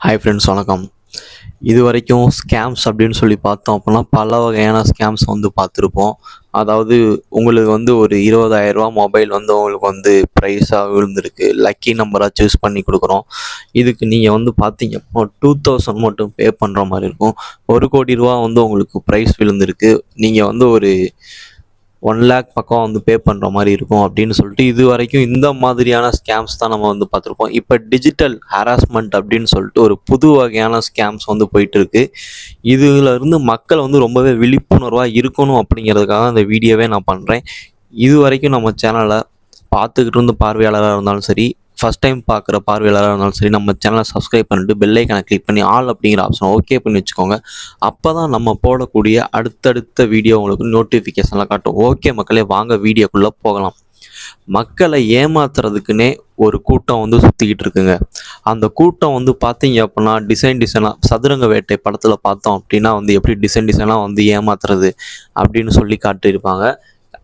Hi friends, வணக்கம். இது வரைக்கும் ஸ்கேம்ஸ் அப்படின்னு சொல்லி பார்த்தோம் அப்படின்னா பல வகையான ஸ்கேம்ஸ் பார்த்துருப்போம். அதாவது உங்களுக்கு ஒரு 20,000 மொபைல் உங்களுக்கு ப்ரைஸாக விழுந்திருக்கு. லக்கி நம்பராக சூஸ் பண்ணி கொடுக்குறோம். இதுக்கு நீங்கள் பார்த்தீங்க அப்படின்னா 2000 மட்டும் பே பண்ணுற மாதிரி இருக்கும். 1,00,00,000 உங்களுக்கு ப்ரைஸ் விழுந்திருக்கு. நீங்கள் ஒரு 1,00,000 பக்கம் பே பண்ணுற மாதிரி இருக்கும் அப்படின்னு சொல்லிட்டு இது வரைக்கும் இந்த மாதிரியான ஸ்கேம்ஸ் தான் நம்ம பார்த்துருப்போம். இப்போ டிஜிட்டல் ஹராஸ்மெண்ட் அப்படின்னு சொல்லிட்டு ஒரு புது வகையான ஸ்கேம்ஸ் போயிட்டு இருக்கு. இதுல இருந்து மக்கள் ரொம்பவே விழிப்புணர்வாக இருக்கணும் அப்படிங்கிறதுக்காக அந்த வீடியோவே நான் பண்ணுறேன். இது வரைக்கும் நம்ம சேனலை பார்த்துக்கிட்டு இருந்த பார்வையாளராக இருந்தாலும் சரி, ஃபஸ்ட் டைம் பார்க்குற பார்வையாளராக இருந்தாலும் சரி, நம்ம சேனலை சப்ஸ்கிரைப் பண்ணிட்டு பெல் ஐக்கானை கிளிக் பண்ணி ஆல் அப்படிங்கிற ஆப்ஷனை ஓகே பண்ணி வச்சுக்கோங்க. அப்போ தான் நம்ம போடக்கூடிய அடுத்தடுத்த வீடியோ உங்களுக்கு நோட்டிஃபிகேஷன்லாம் காட்டும். ஓகே மக்களே, வாங்க வீடியோக்குள்ளே போகலாம். மக்களை ஏமாத்துறதுக்குன்னே ஒரு கூட்டம் சுற்றிக்கிட்டு இருக்குங்க. அந்த கூட்டம் பார்த்தீங்க அப்படின்னா டிசைனாக சதுரங்க வேட்டை படத்தில் பார்த்தோம் அப்படின்னா எப்படி டிசைனாக ஏமாத்துறது அப்படின்னு சொல்லி காட்டியிருப்பாங்க.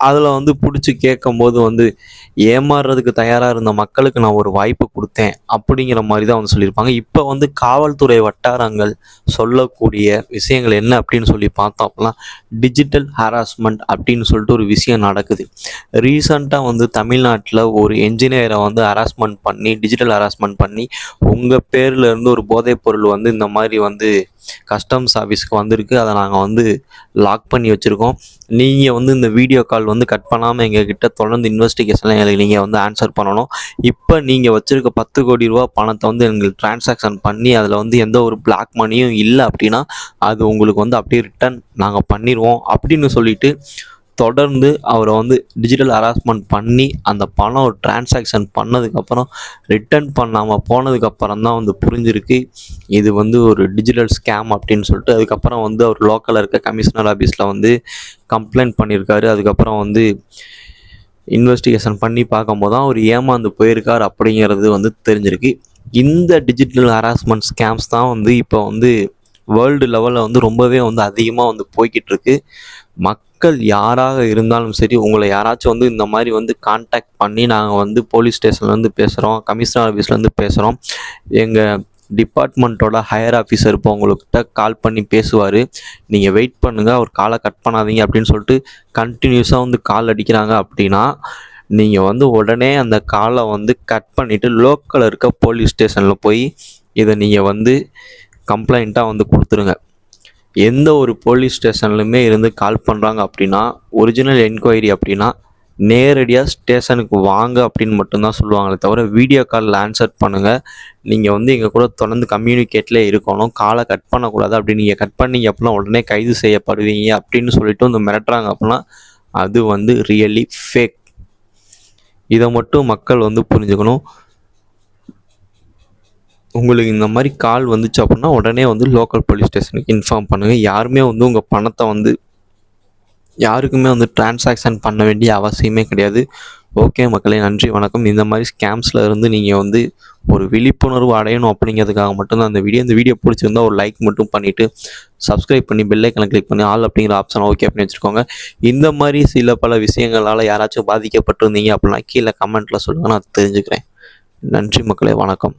அதில் பிடிச்சி கேட்கும்போது ஏமாறுறதுக்கு தயாராக இருந்த மக்களுக்கு நான் ஒரு வாய்ப்பு கொடுத்தேன் அப்படிங்கிற மாதிரி தான் சொல்லியிருப்பாங்க. இப்போ காவல்துறை வட்டாரங்கள் சொல்லக்கூடிய விஷயங்கள் என்ன அப்படின்னு சொல்லி பார்த்தோம் அப்படின்னா டிஜிட்டல் ஹராஸ்மெண்ட் அப்படின்னு சொல்லிட்டு ஒரு விஷயம் நடக்குது. ரீசண்டாக தமிழ்நாட்டில் ஒரு என்ஜினியரை ஹராஸ்மெண்ட் பண்ணி டிஜிட்டல் ஹராஸ்மெண்ட் பண்ணி உங்கள் பேரில் இருந்து ஒரு போதைப் பொருள் இந்த மாதிரி கஸ்டம்ஸ் ஆஃபீஸ்க்கு வந்திருக்கு. அதை நாங்கள் லாக் பண்ணி வச்சுருக்கோம். நீங்கள் இந்த வீடியோ கால் கட் பண்ணாமல் எங்ககிட்ட தொடர்ந்து இன்வெஸ்டிகேஷனில் எங்களுக்கு நீங்கள் ஆன்சர் பண்ணணும். இப்போ நீங்கள் வச்சுருக்க 10 கோடி ரூபா பணத்தை எங்களுக்கு டிரான்சாக்ஷன் பண்ணி அதில் எந்த ஒரு பிளாக் மணியும் இல்லை அப்படின்னா அது உங்களுக்கு அப்படியே ரிட்டர்ன் நாங்கள் பண்ணிடுவோம் அப்படின்னு சொல்லிட்டு தொடர்ந்து அவரை டிஜிட்டல் ஹராஸ்மெண்ட் பண்ணி அந்த பணம் ஒரு டிரான்சாக்ஷன் பண்ணதுக்கப்புறம் ரிட்டர்ன் பண்ணாமல் போனதுக்கப்புறம் தான் புரிஞ்சிருக்கு இது ஒரு டிஜிட்டல் ஸ்கேம் அப்படின்னு சொல்லிட்டு. அதுக்கப்புறம் அவர் லோக்கலில் இருக்க கமிஷனர் ஆஃபீஸில் கம்ப்ளைண்ட் பண்ணியிருக்காரு. அதுக்கப்புறம் இன்வெஸ்டிகேஷன் பண்ணி பார்க்கும்போது தான் அவர் ஏமாந்து போயிருக்கார் அப்படிங்கிறது தெரிஞ்சிருக்கு. இந்த டிஜிட்டல் ஹராஸ்மெண்ட் ஸ்கேம்ஸ் தான் இப்போ வேர்ல்டு லெவலில் ரொம்பவே அதிகமாக போய்கிட்டு இருக்கு. மக்கள் யாராக இருந்தாலும் சரி, உங்களை யாராச்சும் இந்த மாதிரி கான்டாக்ட் பண்ணி நாங்கள் போலீஸ் ஸ்டேஷன்லேருந்து பேசுகிறோம், கமிஷனர் ஆஃபீஸ்லேருந்து பேசுகிறோம், எங்கள் டிபார்ட்மெண்ட்டோட ஹையர் ஆஃபீஸர் இப்போ உங்கள்கிட்ட கால் பண்ணி பேசுவார், நீங்கள் வெயிட் பண்ணுங்கள், அவர் காலை கட் பண்ணாதீங்க அப்படின்னு சொல்லிட்டு கண்டினியூஸாக கால் அடிக்கிறாங்க அப்படின்னா நீங்கள் உடனே அந்த காலை கட் பண்ணிவிட்டு லோக்கலில் இருக்க போலீஸ் ஸ்டேஷனில் போய் இதை நீங்கள் கம்ப்ளைண்ட்டாக கொடுத்துருங்க. எந்த ஒரு போலீஸ் ஸ்டேஷன்லையுமே இருந்து கால் பண்ணுறாங்க அப்படின்னா ஒரிஜினல் என்கொயரி அப்படின்னா நேரடியாக ஸ்டேஷனுக்கு வாங்க அப்படின்னு மட்டும்தான் சொல்லுவாங்களே தவிர வீடியோ காலில் ஆன்சர் பண்ணுங்கள், நீங்கள் எங்கள் கூட தொடர்ந்து கம்யூனிகேட்லேயே இருக்கணும், காலை கட் பண்ணக்கூடாது, அப்படி நீங்கள் கட் பண்ணீங்க அப்படின்னா உடனே கைது செய்யப்படுவீங்க அப்படின்னு சொல்லிட்டு மிரட்டுறாங்க அப்படின்னா அது ரியலி ஃபேக். இதை மட்டும் மக்கள் புரிஞ்சுக்கணும். உங்களுக்கு இந்த மாதிரி கால் வந்துச்சு அப்படின்னா உடனே லோக்கல் போலீஸ் ஸ்டேஷனுக்கு இன்ஃபார்ம் பண்ணுங்கள். யாருமே உங்கள் பணத்தை யாருக்குமே டிரான்சாக்ஷன் பண்ண வேண்டிய அவசியமே கிடையாது. ஓகே மக்களே, நன்றி, வணக்கம். இந்த மாதிரி ஸ்கேம்ஸில் இருந்து நீங்கள் ஒரு விழிப்புணர்வு அடையணும் அப்படிங்கிறதுக்காக மட்டும்தான் இந்த வீடியோ பிடிச்சிருந்தா ஒரு லைக் மட்டும் பண்ணிவிட்டு சப்ஸ்கிரைப் பண்ணி பெல் ஐக்கனை கிளிக் பண்ணி ஆல் அப்படிங்கிற ஆப்ஷனை ஓகே பண்ணி வச்சுருக்கோங்க. இந்த மாதிரி பல விஷயங்களால் யாராச்சும் பாதிக்கப்பட்டிருந்தீங்க அப்படின்னா கீழே கமெண்ட்டில் சொல்லுங்கள், நான் தெரிஞ்சுக்கிறேன். நன்றி மக்களே, வணக்கம்.